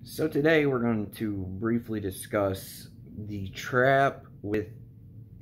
So today we're going to briefly discuss the trap with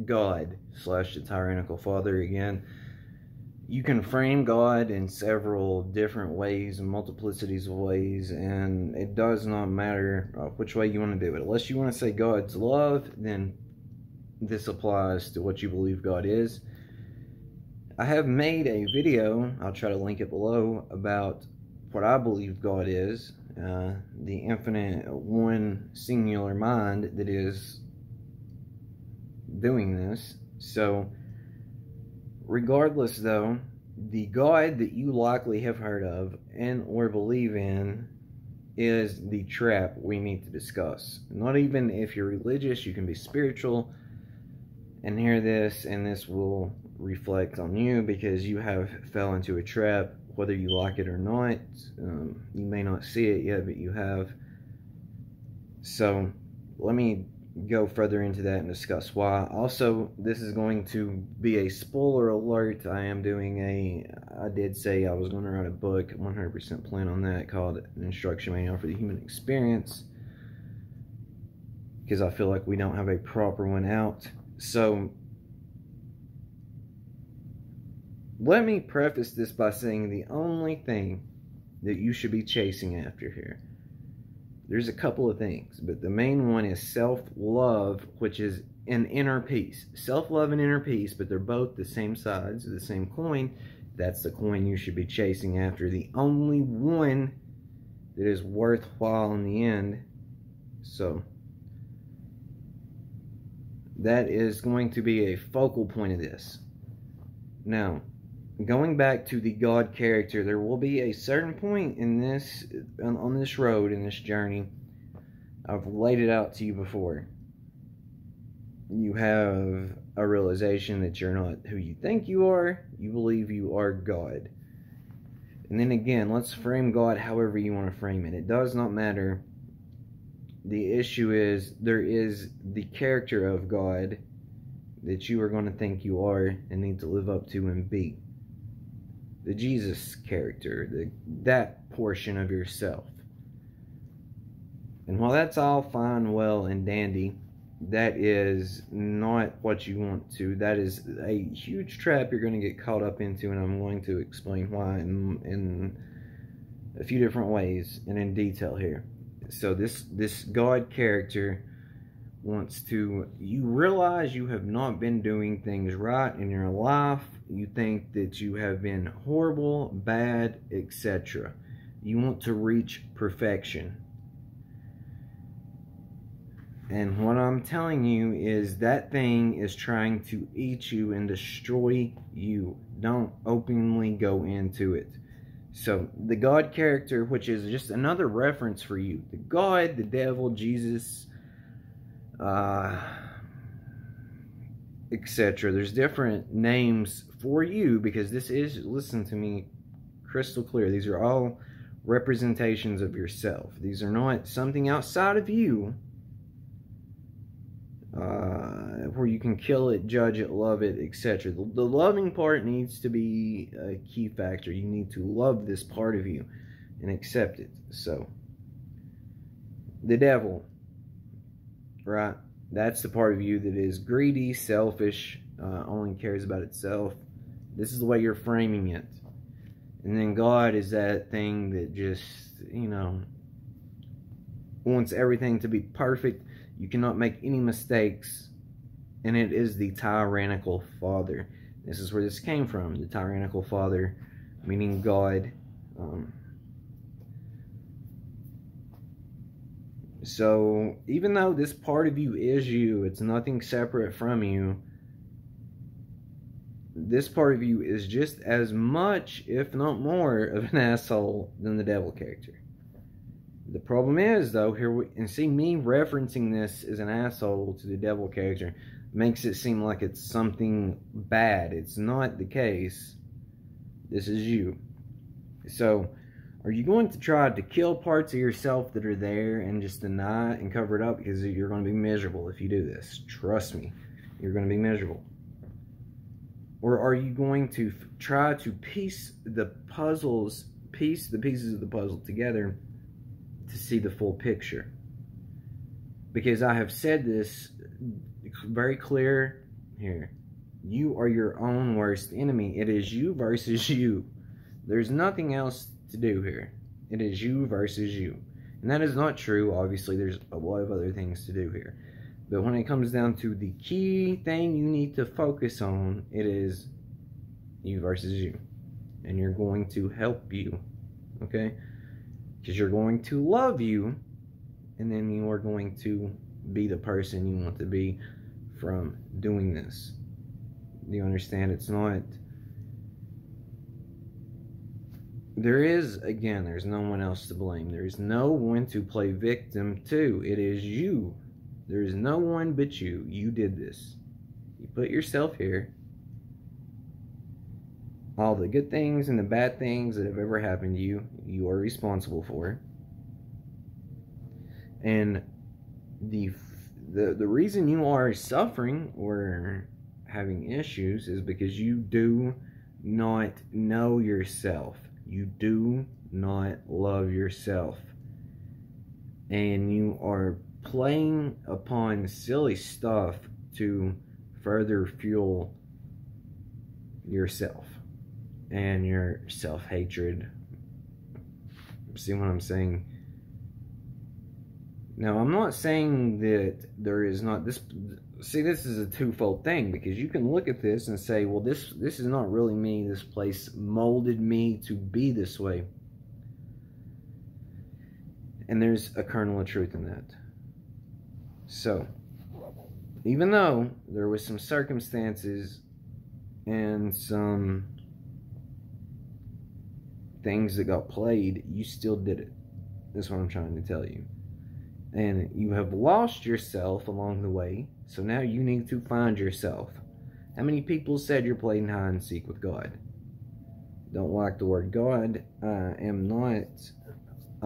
God slash the tyrannical father again. You can frame God in several different ways and multiplicities of ways, and it does not matter which way you want to do it. Unless you want to say God's love, then this applies to what you believe God is. I have made a video, I'll try to link it below, about what I believe God is. The infinite one singular mind that is doing this. So regardless though, the God that you likely have heard of and or believe in is the trap we need to discuss. Not even if you're religious, you can be spiritual and hear this, and this will reflect on you because you have fell into a trap, whether you like it or not. You may not see it yet, but you have. So let me go further into that and discuss why. Also, this is going to be a spoiler alert. I did say I was going to write a book, 100% plan on that, called An Instruction Manual for the Human Experience, because I feel like we don't have a proper one out. So let me preface this by saying the only thing that you should be chasing after here, there's a couple of things, but the main one is self-love, which is an inner peace. Self-love and inner peace, but they're both the same sides of the same coin. That's the coin you should be chasing after. The only one that is worthwhile in the end. So that is going to be a focal point of this. Now, going back to the God character, there will be a certain point in this, on this road, in this journey. I've laid it out to you before. You have a realization that you're not who you think you are. You believe you are God. And then again, let's frame God however you want to frame it. It does not matter. The issue is, there is the character of God that you are going to think you are and need to live up to and be. The Jesus character, that portion of yourself. And while that's all fine, well, and dandy, that is not what you want to. That is a huge trap you're going to get caught up into, and I'm going to explain why in a few different ways and in detail here. So this God character wants to, you realize you have not been doing things right in your life. You think that you have been horrible, bad, etc. You want to reach perfection. And what I'm telling you is that thing is trying to eat you and destroy you. Don't openly go into it. So the God character, which is just another reference for you. The God, the devil, Jesus, etc. There's different names for you because this is, listen to me crystal clear, these are all representations of yourself. These are not something outside of you where you can kill it, judge it, love it, etc. The loving part needs to be a key factor. You need to love this part of you and accept it. So the devil, right? That's the part of you that is greedy, selfish, only cares about itself. This is the way you're framing it. And then God is that thing that just, wants everything to be perfect. You cannot make any mistakes. And it is the tyrannical father. This is where this came from. The tyrannical father, meaning God. So, even though this part of you is you, it's nothing separate from you, this part of you is just as much, if not more, of an asshole than the devil character. The problem is, though, and see, me referencing this as an asshole to the devil character makes it seem like it's something bad. It's not the case. This is you. So, are you going to try to kill parts of yourself that are there and just deny it and cover it up? Because you're going to be miserable if you do this. Trust me, you're going to be miserable. Or are you going to try to piece the pieces of the puzzle together to see the full picture. Because I have said this very clear here. You are your own worst enemy. It is you versus you. There's nothing else to do here. It is you versus you. And that is not true. Obviously, there's a lot of other things to do here. But when it comes down to the key thing you need to focus on, it is you versus you. And you're going to help you. Okay? Because you're going to love you. And then you are going to be the person you want to be from doing this. Do you understand? It's not... there's no one else to blame. There's no one to play victim to. It is you. There's no one but you. You did this. You put yourself here. All the good things and the bad things that have ever happened to you, you are responsible for. And the reason you are suffering or having issues is because you do not know yourself. You do not love yourself. And you are playing upon silly stuff to further fuel yourself and your self-hatred. See what I'm saying? Now, I'm not saying that there is not this. See, this is a twofold thing, because you can look at this and say, well, this is not really me. This place molded me to be this way. And there's a kernel of truth in that. So, even though there was some circumstances and some things that got played, you still did it. That's what I'm trying to tell you. And you have lost yourself along the way, so now you need to find yourself. How many people said you're playing hide and seek with God? Don't like the word God. I'm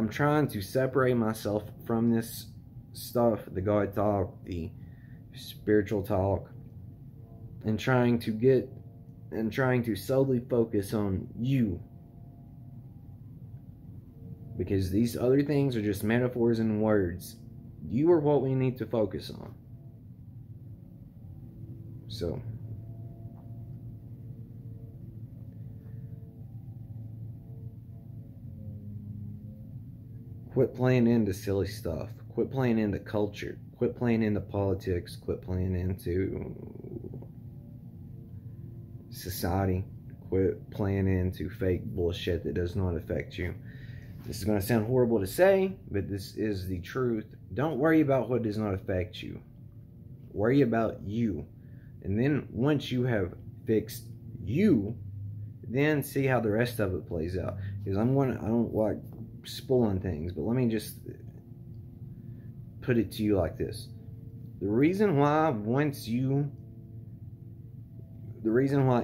trying to separate myself from this stuff, the God talk, the spiritual talk, and trying to solely focus on you. Because these other things are just metaphors and words. You are what we need to focus on. So, quit playing into silly stuff. Quit playing into culture. Quit playing into politics. Quit playing into society. Quit playing into fake bullshit that does not affect you. This is going to sound horrible to say, but this is the truth. Don't worry about what does not affect you. Worry about you. And then once you have fixed you, then see how the rest of it plays out. Because I don't like spoiling things, but let me just put it to you like this. The reason why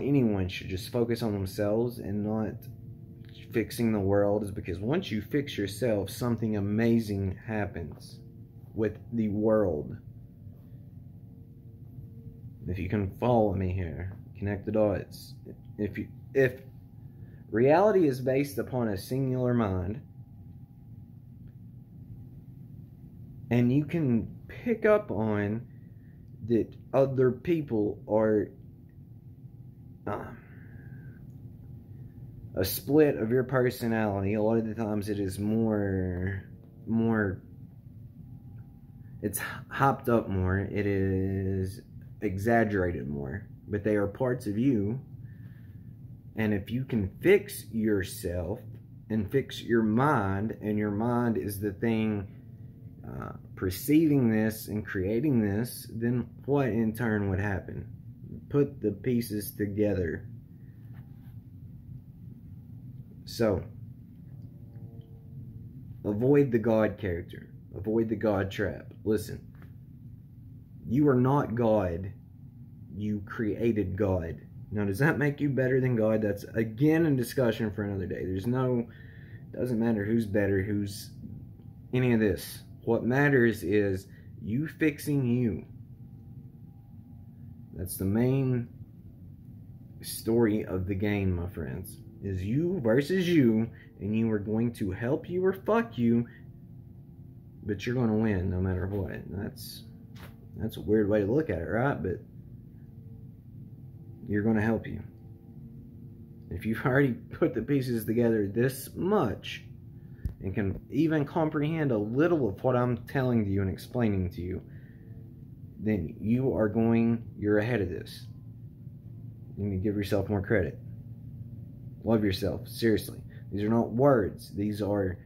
anyone should just focus on themselves and not fixing the world is because once you fix yourself, something amazing happens with the world. If you can follow me here, connect the dots. If reality is based upon a singular mind, and you can pick up on that other people are a split of your personality, a lot of the times it is more it's hopped up more, it is exaggerated more, but they are parts of you. And if you can fix yourself and fix your mind, and your mind is the thing perceiving this and creating this, then what in turn would happen? Put the pieces together. So, avoid the God character. Avoid the God trap. Listen, you are not God. You created God. Now, does that make you better than God? That's, again, a discussion for another day. Doesn't matter who's better, who's any of this. What matters is you fixing you. That's the main story of the game, my friends. Is you versus you, and you are going to help you or fuck you but you're going to win no matter what. And that's a weird way to look at it, right? But you're going to help you. If you've already put the pieces together this much and can even comprehend a little of what I'm telling you and explaining to you, then you're ahead of this. You need to give yourself more credit. Love yourself, seriously. These are not words. These are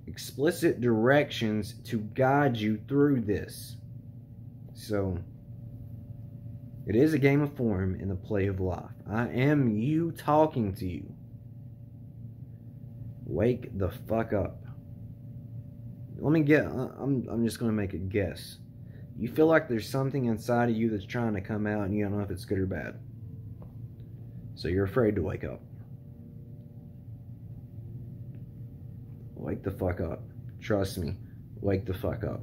explicit directions to guide you through this. So, it is a game of form in the play of life. I am you talking to you. Wake the fuck up. Let me get, I'm just going to make a guess. You feel like there's something inside of you that's trying to come out and you don't know if it's good or bad. So you're afraid to wake up. Wake the fuck up. Trust me. Wake the fuck up.